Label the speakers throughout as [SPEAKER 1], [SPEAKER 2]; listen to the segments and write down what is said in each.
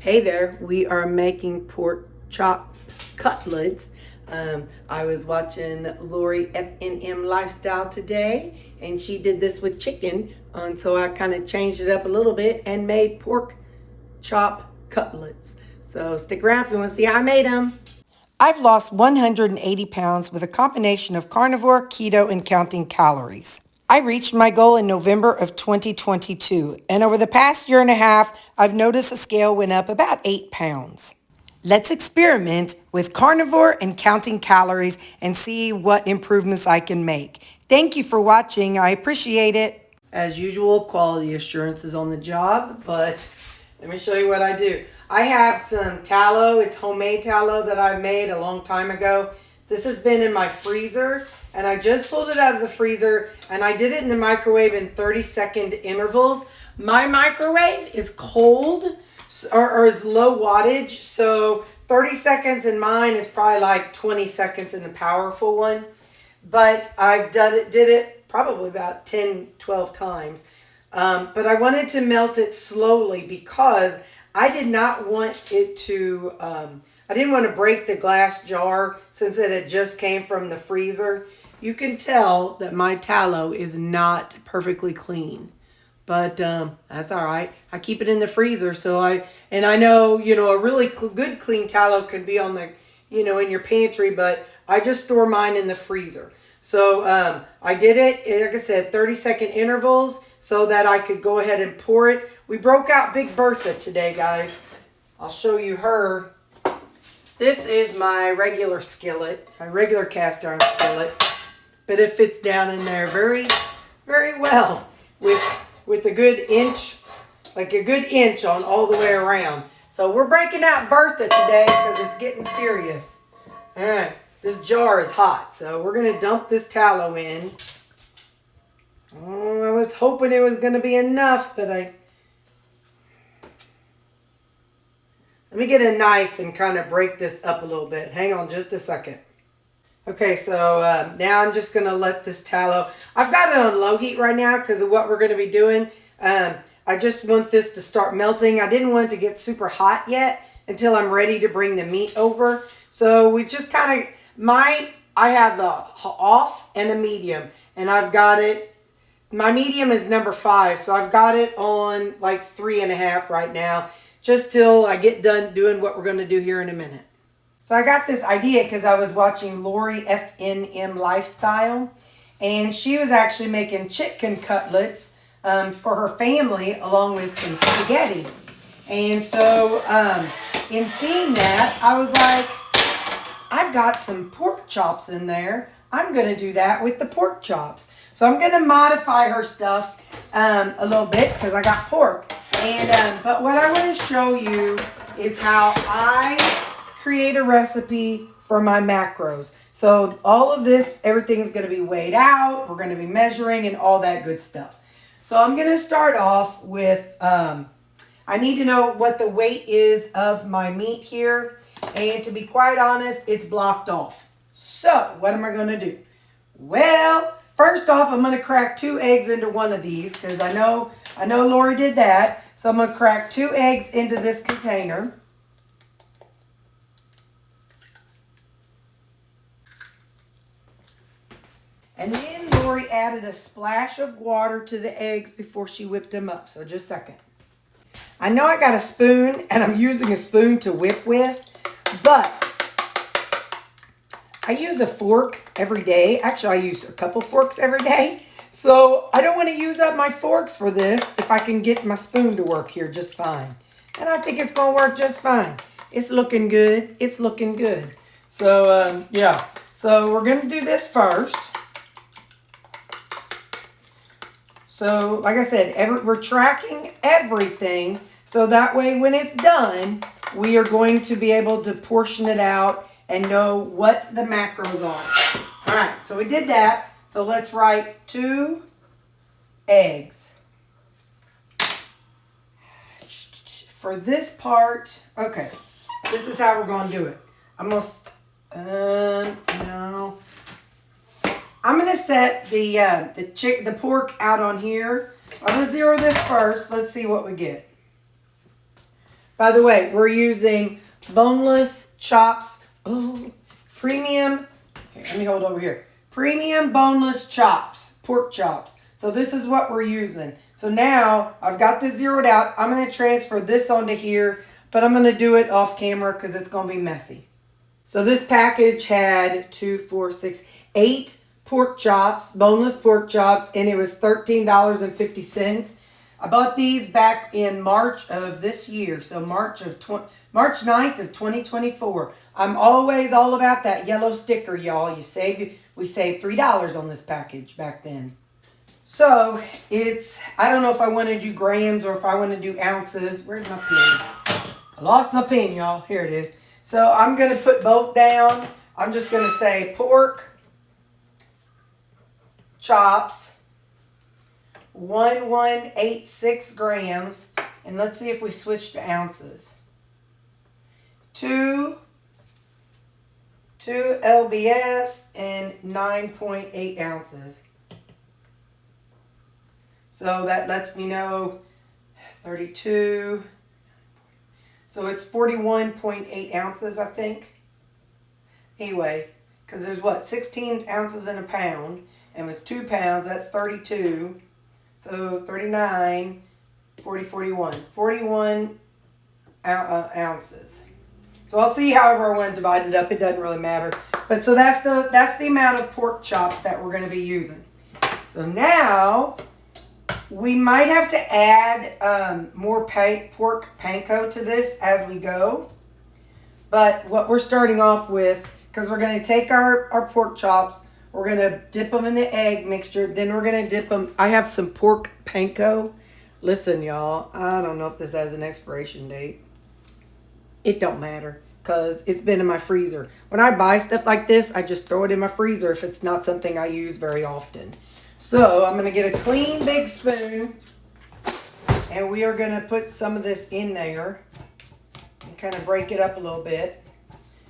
[SPEAKER 1] Hey there, we are making pork chop cutlets. I was watching Lori FNM Lifestyle today, and she did this with chicken, and so I kind of changed it up a little bit and made pork chop cutlets. So stick around if you want to see how I made them. I've lost 180 pounds with a combination of carnivore, keto, and counting calories. I reached my goal in November of 2022, and over the past year and a half, I've noticed the scale went up about 8 pounds. Let's experiment with carnivore and counting calories and see what improvements I can make. Thank you for watching. I appreciate it. As usual, quality assurance is on the job, but let me show you what I do. I have some tallow. It's homemade tallow that I made a long time ago. This has been in my freezer, and I just pulled it out of the freezer, and I did it in the microwave in 30-second intervals. My microwave is cold or is low wattage, so 30 seconds in mine is probably like 20 seconds in the powerful one. But I've did it probably about 10, 12 times. But I wanted to melt it slowly because I did not want it to, I didn't want to break the glass jar since it had just came from the freezer. You can tell that my tallow is not perfectly clean, but that's all right. I keep it in the freezer, and I know, a really good clean tallow can be on the, in your pantry, but I just store mine in the freezer. So I did it, like I said, 30-second intervals so that I could go ahead and pour it. We broke out Big Bertha today, guys. I'll show you her. This is my regular skillet, my regular cast iron skillet, but it fits down in there very, very well with a good inch, like a good inch on all the way around. So we're breaking out Bertha today because it's getting serious. All right, this jar is hot, so we're going to dump this tallow in. Oh, I was hoping it was going to be enough, but let me get a knife and kind of break this up a little bit. Hang on just a second. Okay, so now I'm just going to let this tallow, I've got it on low heat right now because of what we're going to be doing. I just want this to start melting. I didn't want it to get super hot yet until I'm ready to bring the meat over. So we just kind of, I have the off and a medium, and I've got it, my medium is number 5, so I've got it on like 3.5 right now, just till I get done doing what we're going to do here in a minute. So I got this idea because I was watching Lori FNM Lifestyle, and she was actually making chicken cutlets for her family along with some spaghetti. And so in seeing that, I was like, I've got some pork chops in there. I'm going to do that with the pork chops. So I'm going to modify her stuff a little bit because I got pork. And but what I want to show you is how I create a recipe for my macros. So all of this, everything's going to be weighed out. We're going to be measuring and all that good stuff. So I'm going to start off with, I need to know what the weight is of my meat here. And to be quite honest, it's blocked off. So what am I going to do? Well, first off, I'm going to crack 2 eggs into one of these because I know Lori did that. So I'm going to crack 2 eggs into this container. And then Lori added a splash of water to the eggs before she whipped them up. So just a second. I know I got a spoon and I'm using a spoon to whip with, but I use a fork every day. Actually, I use a couple forks every day. So I don't want to use up my forks for this if I can get my spoon to work here just fine. And I think it's going to work just fine. It's looking good. It's looking good. So, yeah. So we're going to do this first. So, like I said, we're tracking everything. So that way when it's done, we are going to be able to portion it out and know what the macros are. All right, so we did that. So let's write 2 eggs. For this part, okay, this is how we're going to do it. No. I'm going to set the pork out on here. I'm going to zero this first. Let's see what we get. By the way, we're using boneless chops. Oh, premium. Here, let me hold over here. Premium boneless chops, pork chops. So this is what we're using. So now I've got this zeroed out. I'm going to transfer this onto here, but I'm going to do it off camera because it's going to be messy. So this package had 8 pork chops, boneless pork chops, and it was $13.50. I bought these back in March of this year, so March 9th of 2024. I'm always all about that yellow sticker, y'all. We saved $3 on this package back then. So I don't know if I want to do grams or if I want to do ounces. Where's my pen? I lost my pen, y'all. Here it is. So I'm going to put both down. I'm just going to say pork chops, 1186 grams. And let's see if we switch to ounces. 2 lbs and 9.8 ounces. So that lets me know 32. So it's 41.8 ounces, I think. Anyway, because there's 16 ounces in a pound. And it's 2 pounds, that's 32. So 39, 40, 41. 41 ounces. So I'll see however I want to divide it up. It doesn't really matter. But so that's the amount of pork chops that we're going to be using. So now we might have to add more pork panko to this as we go. But what we're starting off with, because we're going to take our pork chops, we're going to dip them in the egg mixture. Then we're going to dip them. I have some pork panko. Listen, y'all, I don't know if this has an expiration date. It don't matter because it's been in my freezer. When I buy stuff like this, I just throw it in my freezer if it's not something I use very often. So I'm going to get a clean big spoon and we are going to put some of this in there and kind of break it up a little bit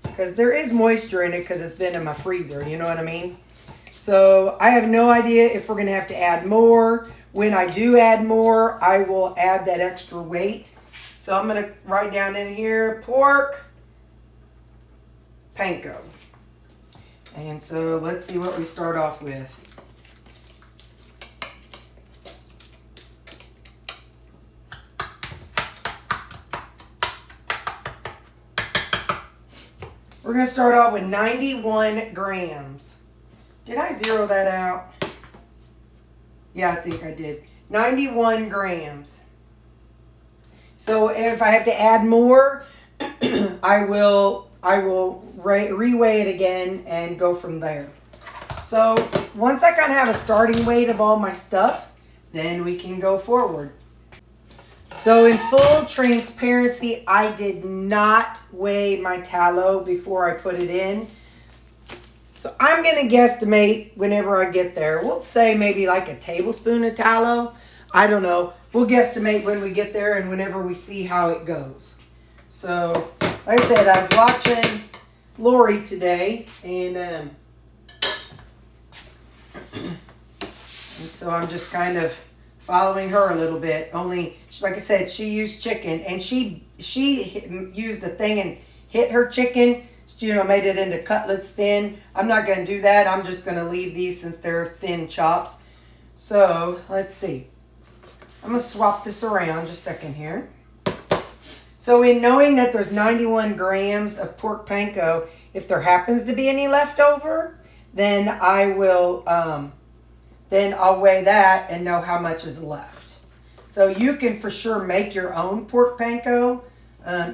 [SPEAKER 1] because there is moisture in it because it's been in my freezer. You know what I mean? So I have no idea if we're going to have to add more. When I do add more, I will add that extra weight. So I'm going to write down in here, pork panko. And so let's see what we start off with. We're going to start off with 91 grams. Did I zero that out? Yeah, I think I did. 91 grams. So if I have to add more, I will reweigh it again and go from there. So once I kind of have a starting weight of all my stuff, then we can go forward. So in full transparency, I did not weigh my tallow before I put it in. So I'm going to guesstimate whenever I get there. We'll say maybe like a tablespoon of tallow. I don't know. We'll guesstimate when we get there and whenever we see how it goes. So, like I said, I was watching Lori today, and so I'm just kind of following her a little bit. Only, like I said, she used chicken, and she used the thing and hit her chicken. You know, made it into cutlets thin. I'm not going to do that. I'm just going to leave these since they're thin chops. So, let's see. I'm going to swap this around just a second here. So in knowing that there's 91 grams of pork panko, if there happens to be any left over, then I will, then I'll weigh that and know how much is left. So you can for sure make your own pork panko.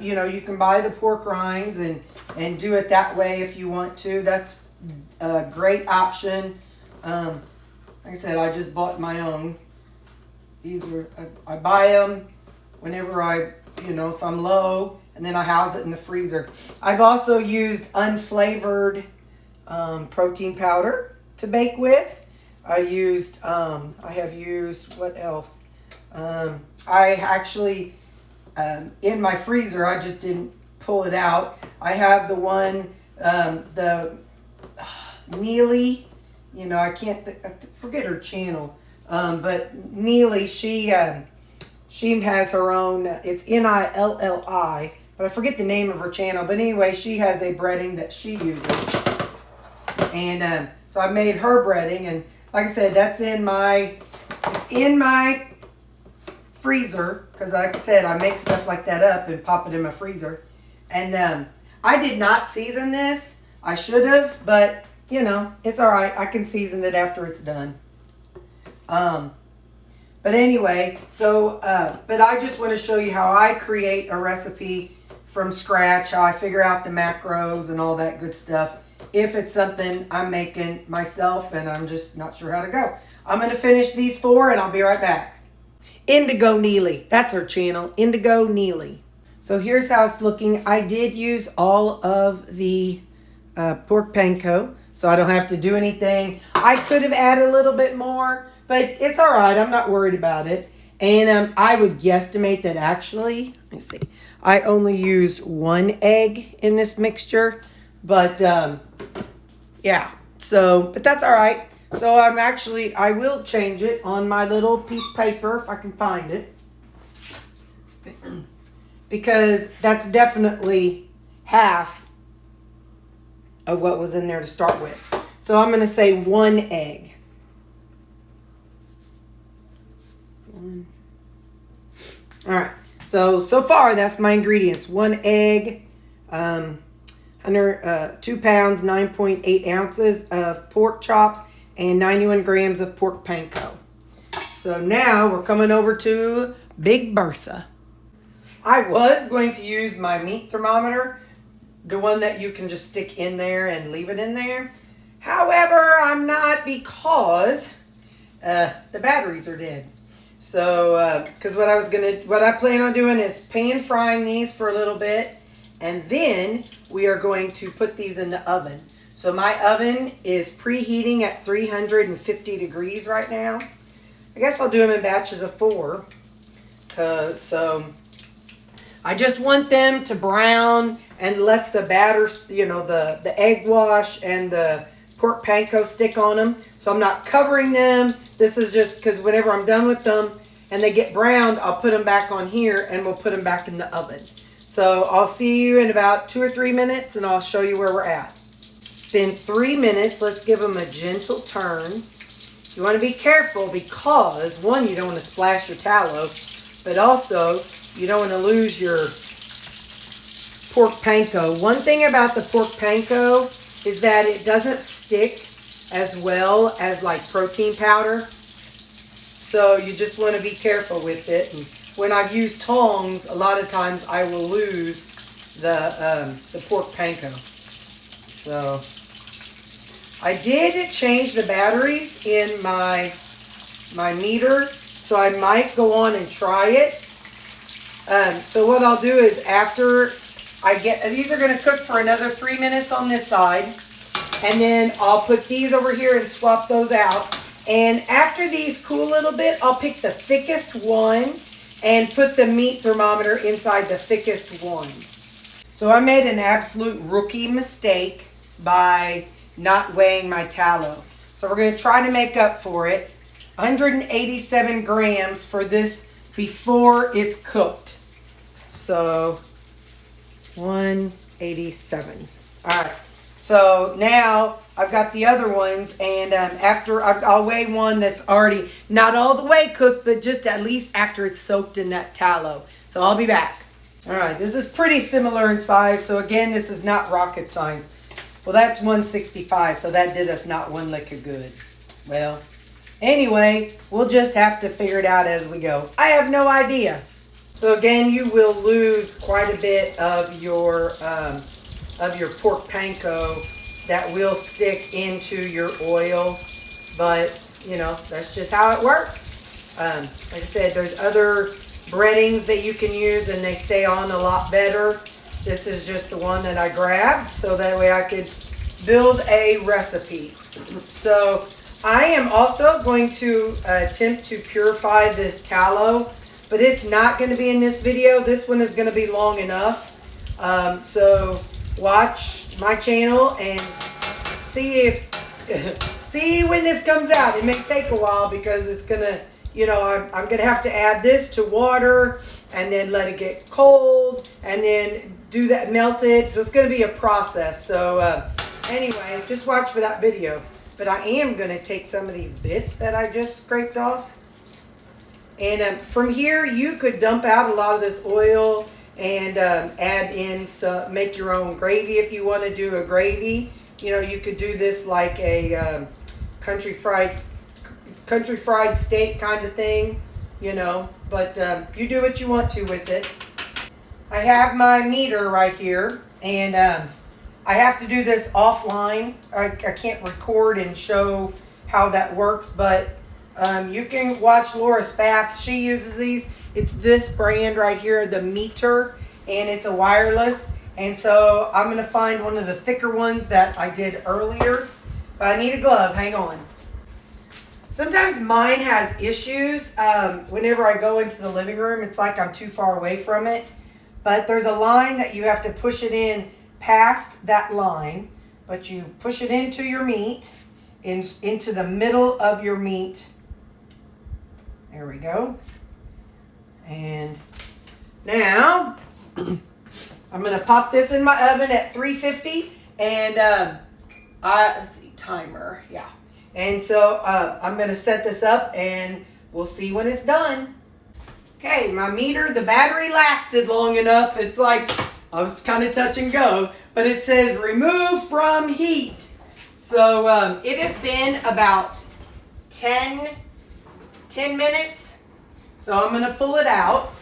[SPEAKER 1] You know, you can buy the pork rinds and do it that way if you want to. That's a great option. Like I said, I just bought my own. These were, I buy them whenever if I'm low, and then I house it in the freezer. I've also used unflavored protein powder to bake with. I have used, what else? I actually, in my freezer, I just didn't pull it out. I have the one, the Neely, I can't, forget her channel. But Neely, she She has her own, it's Nilli, but I forget the name of her channel. But anyway, she has a breading that she uses. And so I made her breading. And like I said, it's in my freezer. Because like I said, I make stuff like that up and pop it in my freezer. And I did not season this. I should have, but you know, it's all right. I can season it after it's done. But anyway, so, but I just want to show you how I create a recipe from scratch, how I figure out the macros and all that good stuff. If it's something I'm making myself and I'm just not sure how to go. I'm going to finish these 4 and I'll be right back. Indigo Neely, that's her channel, Indigo Neely. So here's how it's looking. I did use all of the pork panko, so I don't have to do anything. I could have added a little bit more, but it's all right. I'm not worried about it. And I would guesstimate that actually, let me see, I only used 1 egg in this mixture. But, yeah, so, but that's all right. So I will change it on my little piece of paper if I can find it. Because that's definitely half of what was in there to start with. So I'm going to say 1 egg. 1. All right. So far that's my ingredients. 1 egg, 2 pounds, 9.8 ounces of pork chops, and 91 grams of pork panko. So now we're coming over to Big Bertha. I was going to use my meat thermometer, the one that you can just stick in there and leave it in there. However, I'm not, because the batteries are dead. So, because what I plan on doing is pan frying these for a little bit, and then we are going to put these in the oven. So my oven is preheating at 350 degrees right now. I guess I'll do them in batches of 4. So I just want them to brown and let the batter, you know, the egg wash and the pork panko stick on them. So I'm not covering them. This is just because whenever I'm done with them and they get browned, I'll put them back on here and we'll put them back in the oven. So I'll see you in about 2 or 3 minutes and I'll show you where we're at. It's been 3 minutes. Let's give them a gentle turn. You want to be careful because, 1, you don't want to splash your tallow, but also you don't want to lose your pork panko. One thing about the pork panko is that it doesn't stick as well as like protein powder. So you just want to be careful with it. And when I've used tongs, a lot of times I will lose the pork panko. So I did change the batteries in my meter, so I might go on and try it. So what I'll do is after I get, these are going to cook for another 3 minutes on this side, and then I'll put these over here and swap those out. And after these cool a little bit, I'll pick the thickest one and put the meat thermometer inside the thickest one. So I made an absolute rookie mistake by not weighing my tallow. So we're going to try to make up for it. 187 grams for this before it's cooked. So 187. All right. So now I've got the other ones, and after I'll weigh one that's already not all the way cooked, but just at least after it's soaked in that tallow. So I'll be back. All right, this is pretty similar in size. So again, this is not rocket science. Well, that's 165, so that did us not one lick of good. Well, anyway, we'll just have to figure it out as we go. I have no idea. So again, you will lose quite a bit of your pork panko that will stick into your oil, but you know, that's just how it works. Like I said, there's other breadings that you can use and they stay on a lot better. This is just the one that I grabbed so that way I could build a recipe. So I am also going to attempt to purify this tallow, but it's not going to be in this video. This one is going to be long enough. So watch my channel and see if see when this comes out. It may take a while because it's gonna you know, I'm going to have to add this to water and then let it get cold and then do that melted. So it's going to be a process. So anyway, just watch for that video. But I am going to take some of these bits that I just scraped off. And from here, you could dump out a lot of this oil and add in some, make your own gravy if you want to do a gravy. You know, you could do this like a country fried steak kind of thing, you know. But you do what you want to with it. I have my meter right here, and I have to do this offline. I can't record and show how that works, but you can watch Laura Spath. She uses these. It's this brand right here, the Meter, and it's a wireless. And so I'm going to find one of the thicker ones that I did earlier. But I need a glove. Hang on. Sometimes mine has issues. Whenever I go into the living room, it's like I'm too far away from it. But there's a line that you have to push it in past that line. But you push it into your meat, into the middle of your meat. There we go. And now I'm going to pop this in my oven at 350. And let's see, timer. Yeah. And so I'm going to set this up and we'll see when it's done. Okay, my meter, the battery lasted long enough. It's like, I was kind of touch and go, but it says remove from heat. So it has been about 10 minutes. So I'm going to pull it out.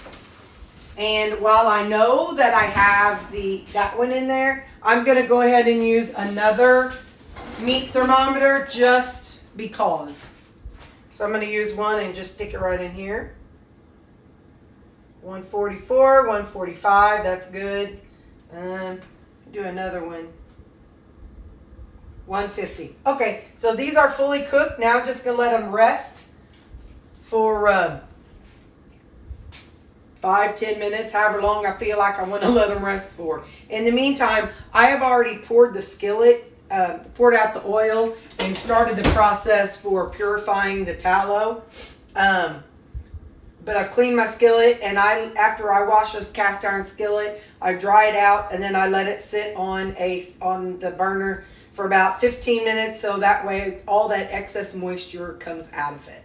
[SPEAKER 1] And while I know that I have that one in there, I'm going to go ahead and use another meat thermometer just because. So I'm going to use one and just stick it right in here. 144, 145, that's good. Do another one. 150. Okay, so these are fully cooked. Now I'm just going to let them rest for 5-10 minutes, however long I feel like I want to let them rest for. In the meantime, I have already poured the skillet, poured out the oil, and started the process for purifying the tallow. But I've cleaned my skillet, and after I wash this cast iron skillet, I dry it out, and then I let it sit on the burner for about 15 minutes, so that way all that excess moisture comes out of it.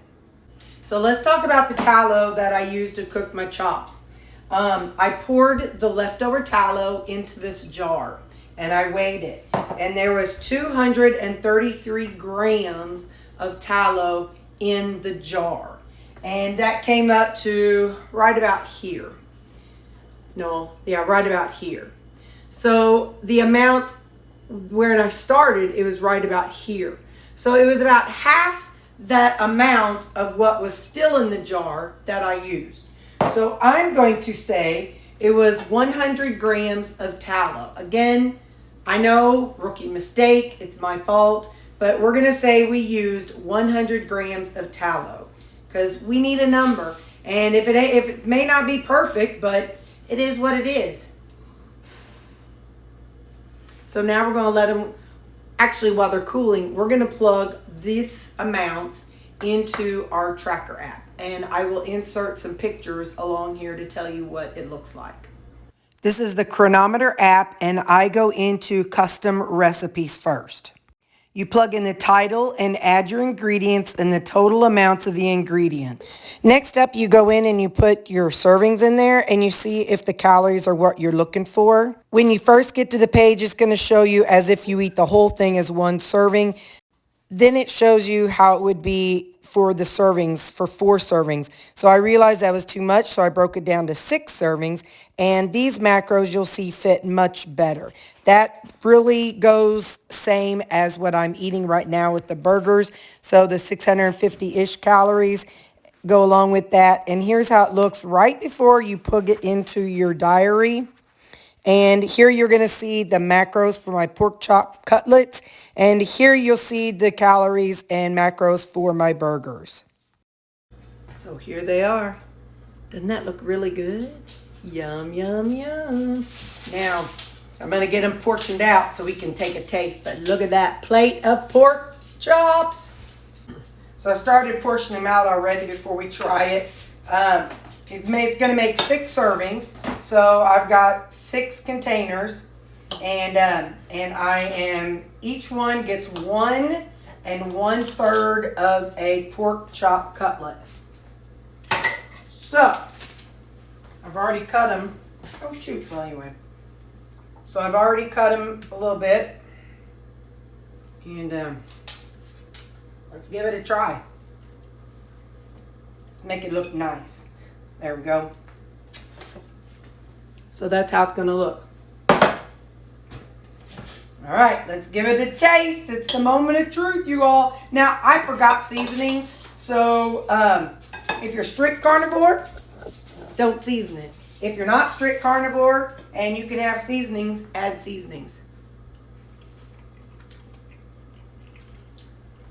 [SPEAKER 1] So let's talk about the tallow that I used to cook my chops. I poured the leftover tallow into this jar, and I weighed it, and there was 233 grams of tallow in the jar. And that came up to right about here. Right about here. So the amount where I started, it was right about here. So it was about half that amount of what was still in the jar that I used. So I'm going to say it was 100 grams of tallow. Again, I know, rookie mistake, it's my fault, but we're going to say we used 100 grams of tallow. Because we need a number. And if it may not be perfect, but it is what it is. So now we're going to let them, actually while they're cooling, we're going to plug these amounts into our tracker app. And I will insert some pictures along here to tell you what it looks like. This is the Chronometer app, and I go into custom recipes first. You plug in the title and add your ingredients and the total amounts of the ingredients. Next up, you go in and you put your servings in there and you see if the calories are what you're looking for. When you first get to the page, it's going to show you as if you eat the whole thing as one serving. Then it shows you how it would be for the servings, for 4 servings. So I realized that was too much, so I broke it down to 6 servings. And these macros you'll see fit much better. That really goes same as what I'm eating right now with the burgers. So the 650-ish calories go along with that. And here's how it looks right before you plug it into your diary. And here you're going to see the macros for my pork chop cutlets. And here you'll see the calories and macros for my burgers. So here they are. Doesn't that look really good? Yum, yum, yum. Now, I'm going to get them portioned out so we can take a taste. But look at that plate of pork chops. So I started portioning them out already before we try it. It's going to make 6 servings. So I've got 6 containers. And each one gets 1 1/3 of a pork chop cutlet. So, I've already cut them. Oh shoot, well anyway. So I've already cut them a little bit. And let's give it a try. Let's make it look nice. There we go. So that's how it's going to look. All right, let's give it a taste. It's the moment of truth, you all. Now, I forgot seasonings. So, if you're strict carnivore, don't season it. If you're not strict carnivore and you can have seasonings, add seasonings.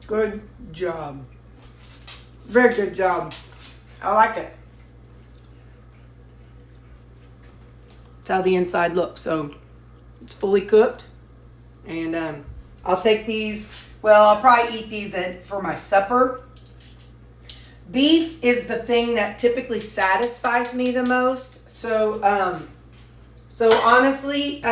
[SPEAKER 1] Good job. Very good job. I like it. That's how the inside looks. So, it's fully cooked. And I'll take these, well, I'll probably eat these for my supper. Beef is the thing that typically satisfies me the most. So honestly,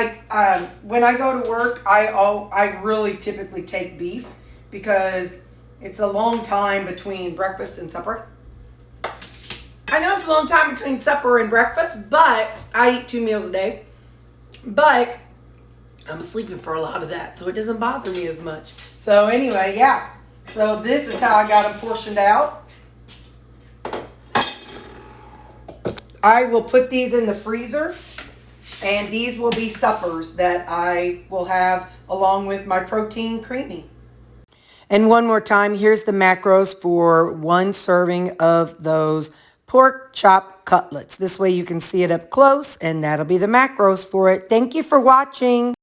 [SPEAKER 1] when I go to work, I really typically take beef because it's a long time between breakfast and supper. I know it's a long time between supper and breakfast, but I eat 2 meals a day. But I'm sleeping for a lot of that, so it doesn't bother me as much. So anyway, yeah. So this is how I got them portioned out. I will put these in the freezer, and these will be suppers that I will have along with my protein creamy. And one more time, here's the macros for 1 serving of those pork chop cutlets. This way you can see it up close, and that'll be the macros for it. Thank you for watching.